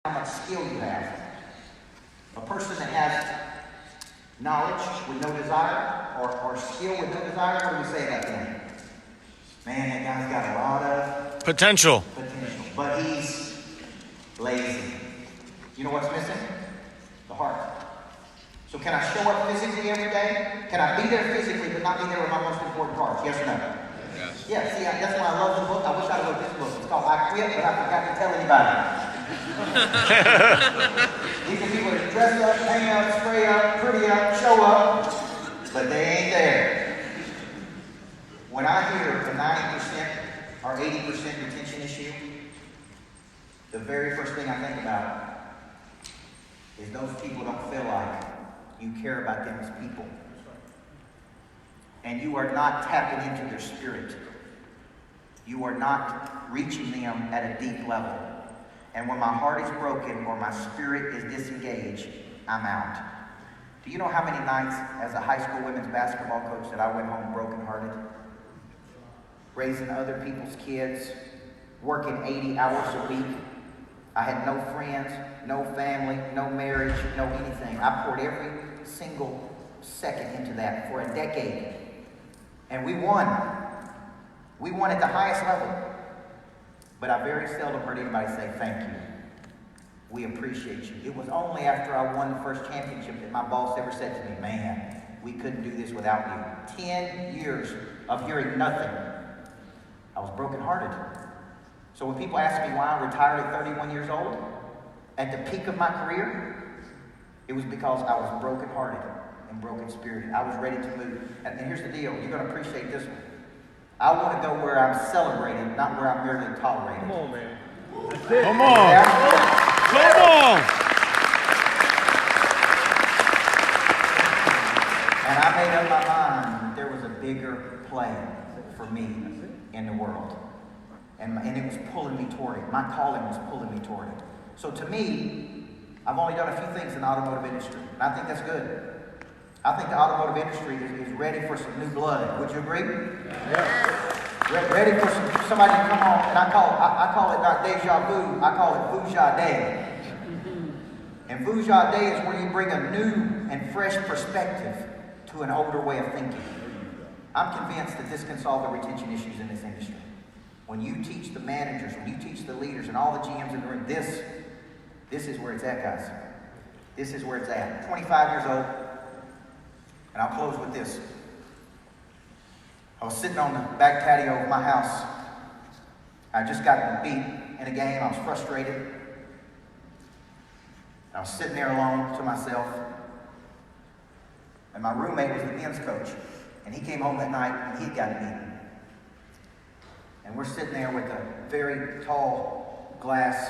how much skill you have. A person that has knowledge with no desire, or skill with no desire, what do we say about them? Man, that guy's got a lot of potential, but he's lazy. You know what's missing? The heart. So can I show up physically every day? Can I be there physically but not be there with my most important parts? Yes or no? Yes. Yeah, see, that's why I love the book. I wish I'd wrote this book. It's called I Quit, but I forgot to tell anybody. These are people that dress up, hang up, spray up, pretty up, show up, but they ain't there. When I hear the 90% or 80% retention issue, the very first thing I think about is those people don't feel like you care about them as people. And you are not tapping into their spirit. You are not reaching them at a deep level. And when my heart is broken or my spirit is disengaged, I'm out. Do you know how many nights as a high school women's basketball coach that I went home brokenhearted? Raising other people's kids, working 80 hours a week. I had no friends, no family, no marriage, no anything. I poured every single second into that for a decade. And we won. We won at the highest level. But I very seldom heard anybody say, thank you. We appreciate you. It was only after I won the first championship that my boss ever said to me, man, we couldn't do this without you. 10 years of hearing nothing. I was brokenhearted. So when people ask me why I retired at 31 years old, at the peak of my career, it was because I was brokenhearted and broken-spirited. I was ready to move. And here's the deal. You're going to appreciate this one. I want to go where I'm celebrated, not where I'm merely tolerated. Come on, man. That's it. Come on. Come on. And I made up my mind that there was a bigger play for me in the world. And it was pulling me toward it. My calling was pulling me toward it. So to me, I've only done a few things in the automotive industry. And I think that's good. I think the automotive industry is ready for some new blood. Would you agree? Yeah. Ready for somebody to come on. And I call it not deja vu. I call it vujade. And vujade is where you bring a new and fresh perspective to an older way of thinking. I'm convinced that this can solve the retention issues in this industry. When you teach the managers, when you teach the leaders and all the GMs in the room, this is where it's at, guys. This is where it's at. 25 years old, and I'll close with this. I was sitting on the back patio of my house. I just got beat in a game. I was frustrated. I was sitting there alone to myself. And my roommate was the men's coach. And he came home that night and he'd gotten beaten. And we're sitting there with a very tall glass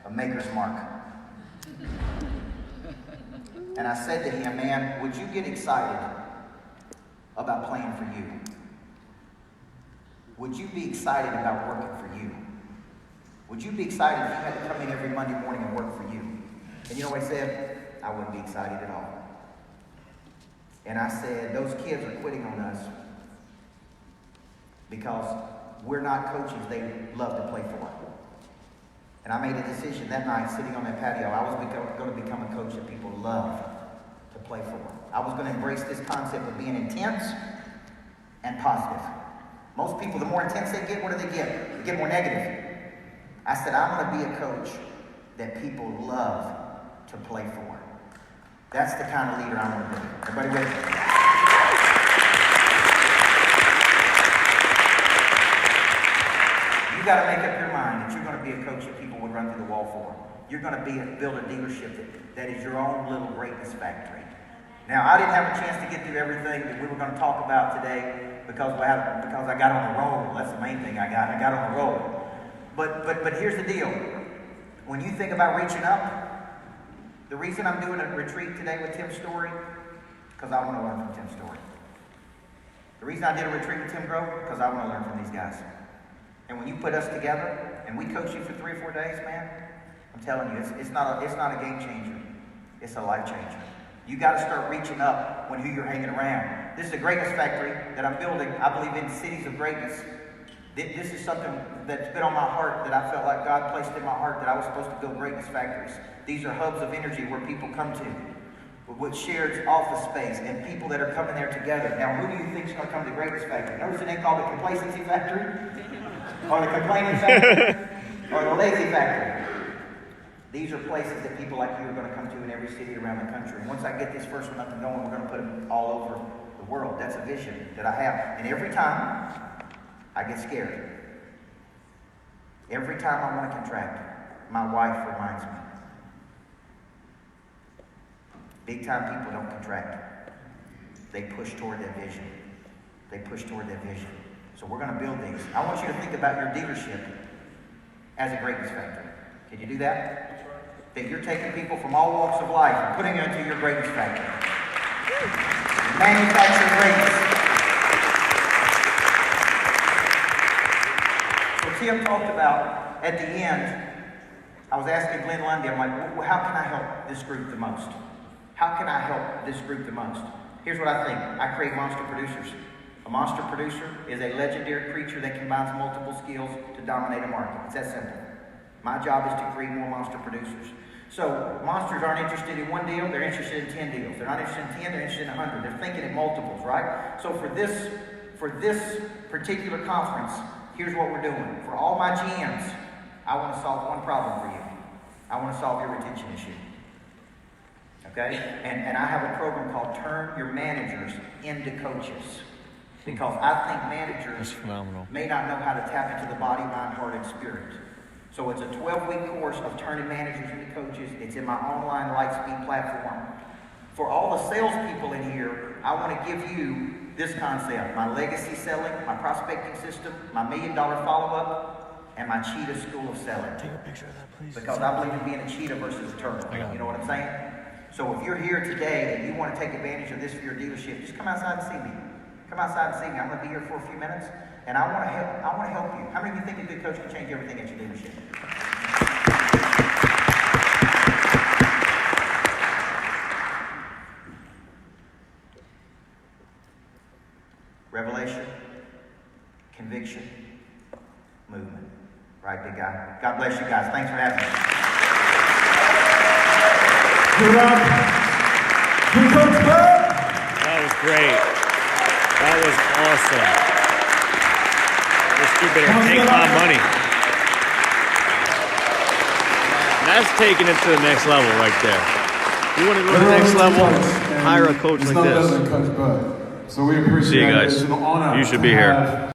of Maker's Mark. And I said to him, man, would you get excited about playing for you? Would you be excited about working for you? Would you be excited if you had to come in every Monday morning and work for you? And you know what he said? I wouldn't be excited at all. And I said, those kids are quitting on us because we're not coaches they love to play for. And I made a decision that night sitting on that patio. I was going to become a coach that people love to play for. I was going to embrace this concept of being intense and positive. Most people, the more intense they get, what do they get? They get more negative. I said, I'm going to be a coach that people love to play for. That's the kind of leader I want to be. Everybody with me? You got to make up your mind that you're going to be a coach that people would run through the wall for. You're going to build a dealership that is your own little greatness factory. Now, I didn't have a chance to get through everything that we were going to talk about today because I got on the roll. That's the main thing I got. I got on the roll. But here's the deal. When you think about reaching up, the reason I'm doing a retreat today with Tim Story, because I want to learn from Tim Story. The reason I did a retreat with Tim Grove, because I want to learn from these guys. And when you put us together and we coach you for 3 or 4 days, man, I'm telling you, it's not a game changer. It's a life changer. You got to start reaching up when who you're hanging around. This is a greatness factory that I'm building, I believe, in cities of greatness. This is something that's been on my heart that I felt like God placed in my heart that I was supposed to build greatness factories. These are hubs of energy where people come to with shared office space and people that are coming there together. Now, who do you think is going to come to Greatness Factory? Notice it ain't called the Complacency Factory or the Complaining Factory or the Lazy Factory. These are places that people like you are going to come to in every city around the country. And once I get this first one up and going, we're going to put them all over the world. That's a vision that I have. And every time I get scared, every time I want to contract, my wife reminds me. Big time people don't contract. They push toward that vision. They push toward that vision. So we're going to build these. I want you to think about your dealership as a greatness factory. Can you do that? That you're taking people from all walks of life and putting them into your greatness factory. Manufacturing greatness. So Tim talked about, at the end, I was asking Glenn Lundy, I'm like, well, how can I help this group the most? How can I help this group the most? Here's what I think. I create monster producers. A monster producer is a legendary creature that combines multiple skills to dominate a market. It's that simple. My job is to create more monster producers. So monsters aren't interested in one deal, they're interested in 10 deals. They're not interested in 10, they're interested in 100. They're thinking in multiples, right? So for this particular conference, here's what we're doing. For all my GMs, I want to solve one problem for you. I want to solve your retention issue. Okay? And I have a program called Turn Your Managers into Coaches. Because I think managers may not know how to tap into the body, mind, heart, and spirit. So it's a 12-week course of turning managers into coaches. It's in my online Lightspeed platform. For all the salespeople in here, I want to give you this concept. My legacy selling, my prospecting system, my $1 million follow-up, and my cheetah school of selling. Take a picture of that, please. Because I believe in being a cheetah versus a turtle. You know what I'm saying? So if you're here today and you want to take advantage of this for your dealership, just come outside and see me. Come outside and see me. I'm going to be here for a few minutes, and I want to help you. How many of you think a good coach can change everything at your dealership? Revelation, conviction, movement. Right, big guy? God bless you guys. Thanks for having me. Good luck. Good Coach Burt. That was great. That was awesome. This dude better take my money. That's taking it to the next level right there. You want to go to the next level? Hire a coach like this. Coach Burt. So we appreciate See you it. guys. It's an honor You should to be here. have